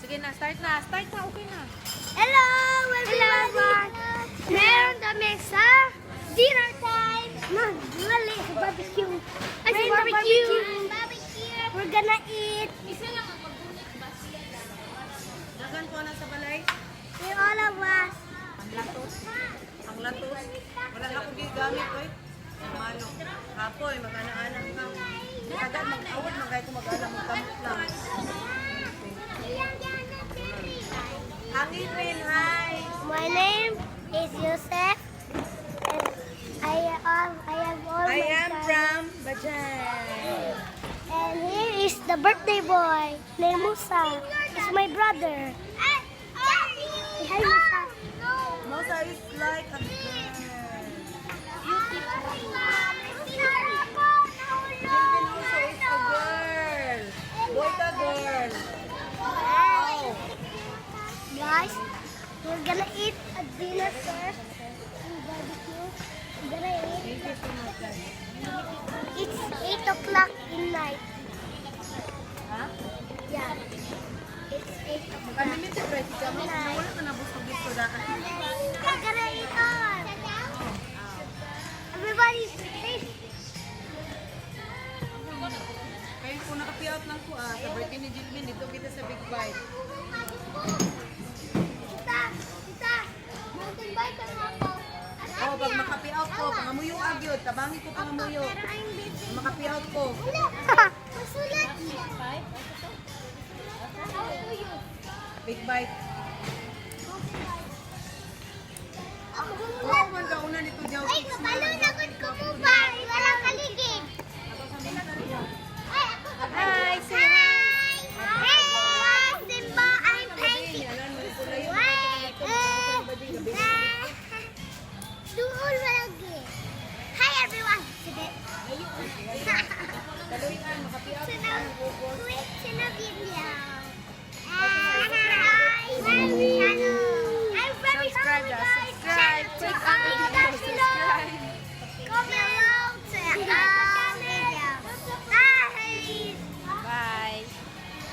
Sige na, start na. Start na, okay na. Hello, everyone! Meron kami sa dinner time. Mali, barbecue. Ay, sa barbecue. We're gonna eat. Isa lang ang magbunit ba? Dagan ko na sa balay. With all of us. Ang latos. Ang latos. Wala na akong gigamit ko eh. Malo. Apoy, mag-ana-ana ka. Agad mag-awat, magay ko mag-ana mo kamot lang. Hangin rin, hi! My name is Yosef. And I am all I my am time. from Bajan. And here is the birthday boy named Musa. It's my brother. Hi, Musa. Mosa is like a girl. Jilbin also is a girl. Boy ka girl. Wow. Guys, we're gonna eat a dinner first. Barbecue. We're gonna eat. Thank you so much, guys. It's 8 o'clock in night. Ha? Yeah. It's 8 o'clock. Unlimited rice ka mo. Wala ka na busog dito daan. We're gonna eat all. Everybody, taste. Kaya kung nakapi-out lang ko sa birthday ni Jilbin, dito kita sa Big Bite. Tita, mountain bike na ako. Oh, pag makapi-out ko, pangamuyo agyod, tabangi ko pangamuyo. Pero I'm busy. Makapi-out ko. Masulat. Big Bite. Ako Oo, man kauna nito Jow. Ay, kapalunagod ko mo ba? Walang kaligid. Ay, ako Hi, say Hi! Hey, Simba, I'm painting. Duol malagi. Hi, everyone. Sige. Kaluyan, makapi-out ko. Quick, sinabibya.